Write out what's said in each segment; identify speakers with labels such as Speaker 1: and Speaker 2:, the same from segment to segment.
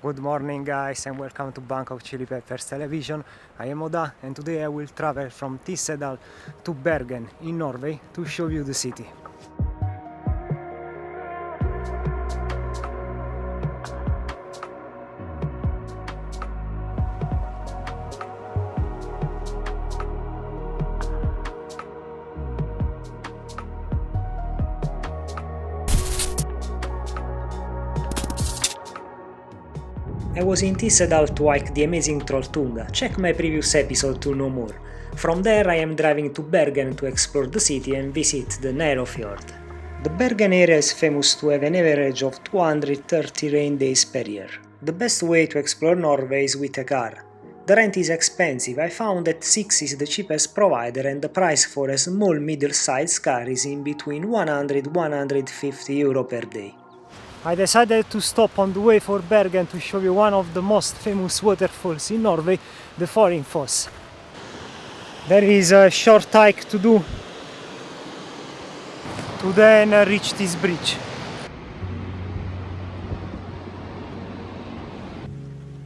Speaker 1: Good morning guys and welcome to Bangkok Chili Peppers Television. I am Oda and today I will travel from Tyssedal to Bergen in Norway to show you the city. I was in Tyssedal to hike the amazing Trolltunga. Check my previous episode to know more. From there I am driving to Bergen to explore the city and visit the Nærøyfjord. The Bergen area is famous to have an average of 230 rain days per year. The best way to explore Norway is with a car. The rent is expensive. I found that Sixt is the cheapest provider and the price for a small middle-sized car is in between 100–150 euro per day. I decided to stop on the way for Bergen to show you one of the most famous waterfalls in Norway, the Follingfoss. There is a short hike to do to then reach this bridge.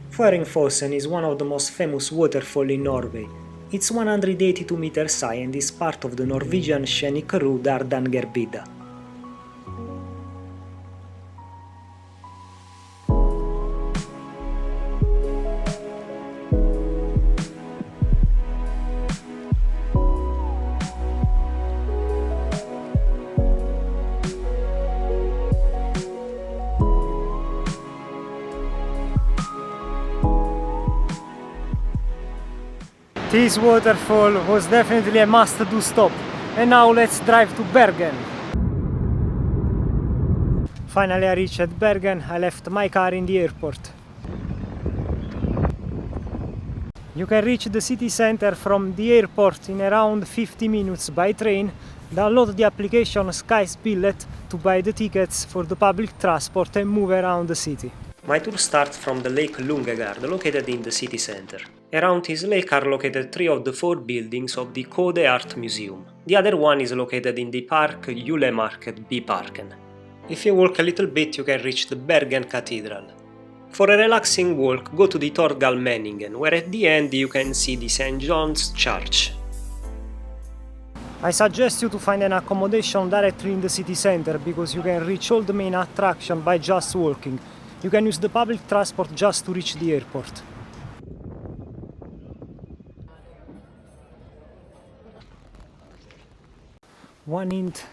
Speaker 1: Follingfossen is one of the most famous waterfalls in Norway. It's 182 meters high and is part of the Norwegian scenic route Hardangervidda. This waterfall was definitely a must-do stop, and now let's drive to Bergen. Finally I reached Bergen. I left my car in the airport. You can reach the city center from the airport in around 50 minutes by train. Download the application Skybillet to buy the tickets for the public transport and move around the city. My tour starts from the lake Lungegard, located in the city center. Around this lake are located 3 of the 4 buildings of the Code Art Museum. The other one is located in the park Julemarket Byparken. If you walk a little bit you can reach the Bergen Cathedral. For a relaxing walk, go to the Torgallmenningen, where at the end you can see the St. John's Church. I suggest you to find an accommodation directly in the city center because you can reach all the main attractions by just walking. You can use the public transport just to reach the airport. One hint: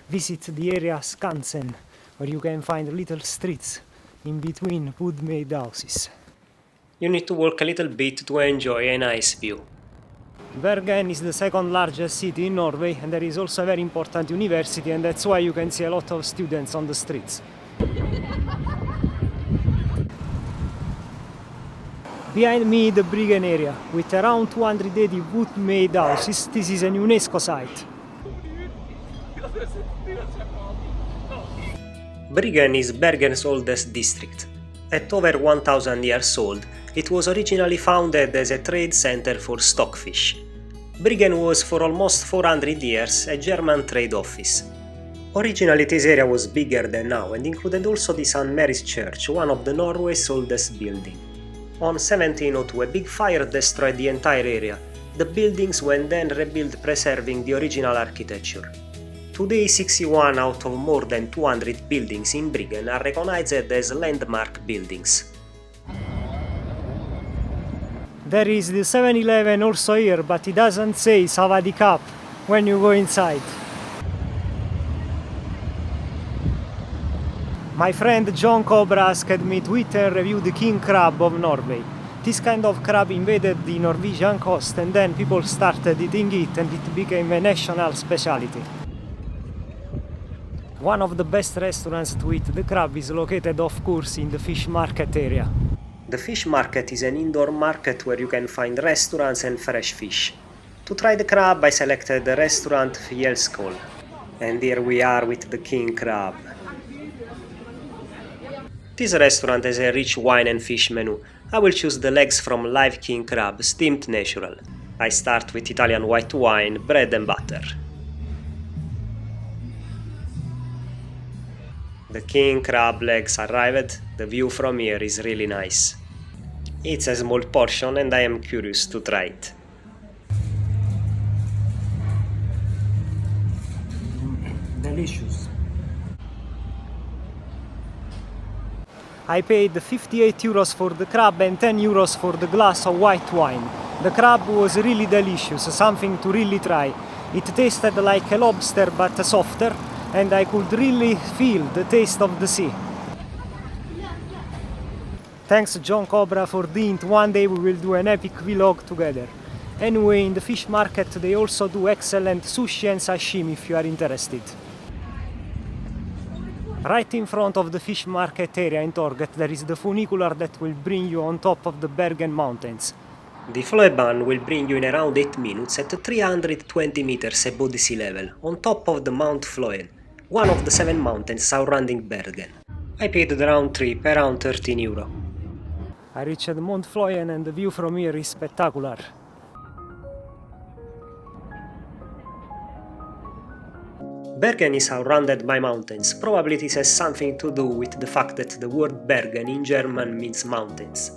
Speaker 1: visit the area Skansen, where you can find little streets in between wood-made houses. You need to walk a little bit to enjoy a nice view. Bergen is the second largest city in Norway and there is also a very important university, and that's why you can see a lot of students on the streets. Behind me the Bryggen area, with around 280 wood-made houses. This is a UNESCO site. Bryggen is Bergen's oldest district. At over 1000 years old, it was originally founded as a trade center for stockfish. Bryggen was for almost 400 years a German trade office. Originally this area was bigger than now and included also the St. Mary's Church, one of the Norway's oldest buildings. On 1702 a big fire destroyed the entire area. The buildings were then rebuilt, preserving the original architecture. Today 61 out of more than 200 buildings in Bryggen are recognized as landmark buildings. There is the 7-Eleven also here, but it doesn't say Savadikap when you go inside. My friend John Cobra asked me to eat and review the king crab of Norway. This kind of crab invaded the Norwegian coast and then people started eating it and it became a national specialty. One of the best restaurants to eat the crab is located, of course, in the fish market area. The fish market is an indoor market where you can find restaurants and fresh fish. To try the crab I selected the restaurant Fjellskål. And here we are with the king crab. This restaurant has a rich wine and fish menu. I will choose the legs from live king crab, steamed natural. I start with Italian white wine, bread and butter.
Speaker 2: The king crab legs arrived. The view from here is really nice. It's a small portion and I am curious to try it.
Speaker 1: Delicious. I paid 58 euros for the crab and 10 euros for the glass of white wine. The crab was really delicious, something to really try. It tasted like a lobster but softer, and I could really feel the taste of the sea. Thanks John Cobra for the hint, one day we will do an epic vlog together. Anyway, in the fish market they also do excellent sushi and sashimi if you are interested. Right in front of the fish market area in Torget there is the funicular that will bring you on top of the Bergen mountains.
Speaker 2: The Floeban will bring you in around 8 minutes at 320 meters above the sea level, on top of the Mount Floen, one of the 7 mountains surrounding Bergen. I paid the round trip around 13 euro.
Speaker 1: I reached Mount Floen and the view from here is spectacular.
Speaker 2: Bergen is surrounded by mountains. Probably this has something to do with the fact that the word Bergen in German means mountains.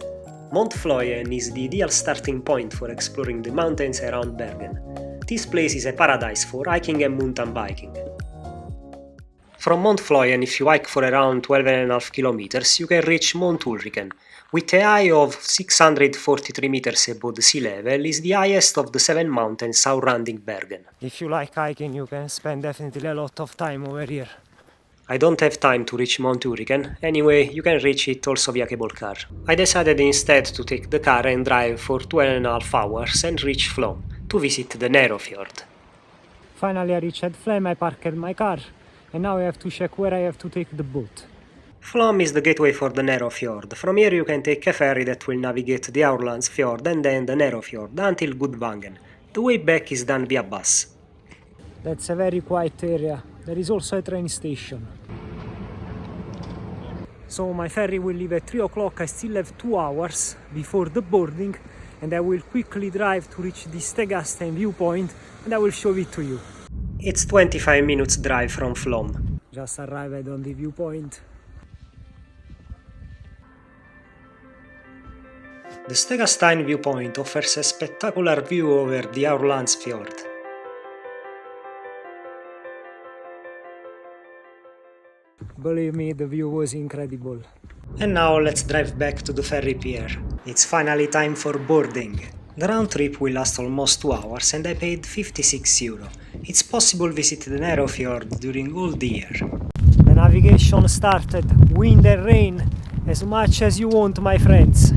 Speaker 2: Mount Floen is the ideal starting point for exploring the mountains around Bergen. This place is a paradise for hiking and mountain biking. From Mount Floen, if you hike for around 12.5 kilometers, you can reach Mount Ulriken. With a height of 643 meters above the sea level, is the highest of the 7 mountains surrounding Bergen.
Speaker 1: If you like hiking, you can spend definitely a lot of time over here.
Speaker 2: I don't have time to reach Mount Ulriken, anyway you can reach it also via cable car. I decided instead to take the car and drive for 12.5 hours and reach Flom, to visit the Nærøyfjord.
Speaker 1: Finally I reached Flem, I parked my car, and now I have to check where I have to take the boat.
Speaker 2: Flom is the gateway for the Nærøyfjord. From here you can take a ferry that will navigate the Aurlandsfjord and then the Nærøyfjord until Gudvangen. The way back is done via bus.
Speaker 1: That's a very quiet area. There is also a train station. So my ferry will leave at 3 o'clock. I still have 2 hours before the boarding, and I will quickly drive to reach the Stegasten viewpoint and I will show it to you.
Speaker 2: It's 25 minutes drive from Flom.
Speaker 1: Just arrived on the viewpoint.
Speaker 2: The Stegastein viewpoint offers a spectacular view over the Aurlandsfjord.
Speaker 1: Believe me, the view was incredible.
Speaker 2: And now let's drive back to the ferry pier. It's finally time for boarding. The round trip will last almost 2 hours and I paid 56 euro. It's possible to visit the Nærøyfjord during all the year.
Speaker 1: The navigation started, wind and rain, as much as you want, my friends.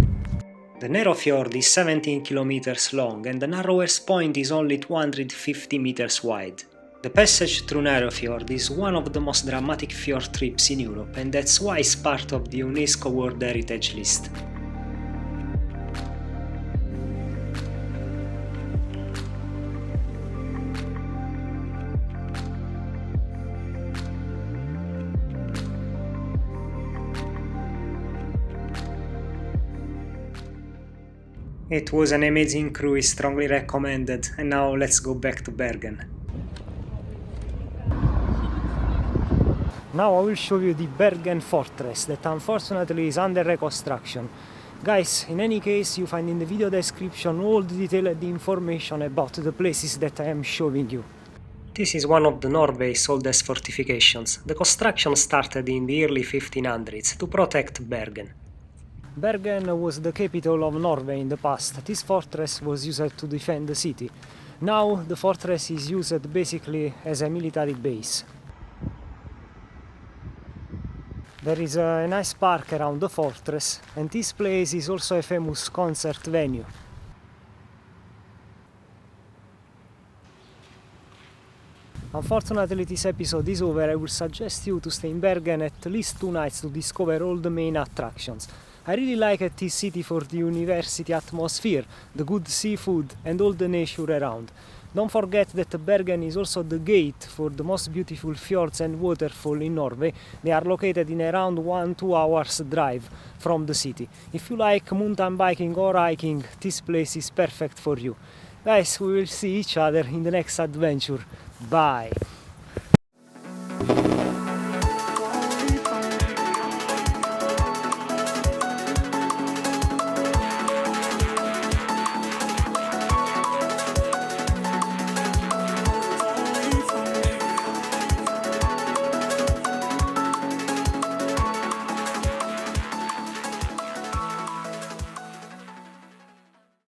Speaker 2: The Nærøyfjord is 17 kilometers long and the narrowest point is only 250 meters wide. The passage through Nærøyfjord is one of the most dramatic fjord trips in Europe, and that's why it's part of the UNESCO World Heritage List. It was an amazing cruise, strongly recommended, and now let's go back to Bergen.
Speaker 1: Now I will show you the Bergen Fortress that unfortunately is under reconstruction. Guys, in any case, you find in the video description all the detailed information about the places that I am showing you.
Speaker 2: This is one of the Norway's oldest fortifications. The construction started in the early 1500s to protect Bergen.
Speaker 1: Bergen was the capital of Norway in the past. This fortress was used to defend the city. Now the fortress is used basically as a military base. There is a nice park around the fortress, and this place is also a famous concert venue. Unfortunately this episode is over. I would suggest you to stay in Bergen at least 2 nights to discover all the main attractions. I really like this city for the university atmosphere, the good seafood and all the nature around. Don't forget that Bergen is also the gate for the most beautiful fjords and waterfall in Norway. They are located in around 1-2 hours drive from the city. If you like mountain biking or hiking, this place is perfect for you. Guys, we will see each other in the next adventure. Bye!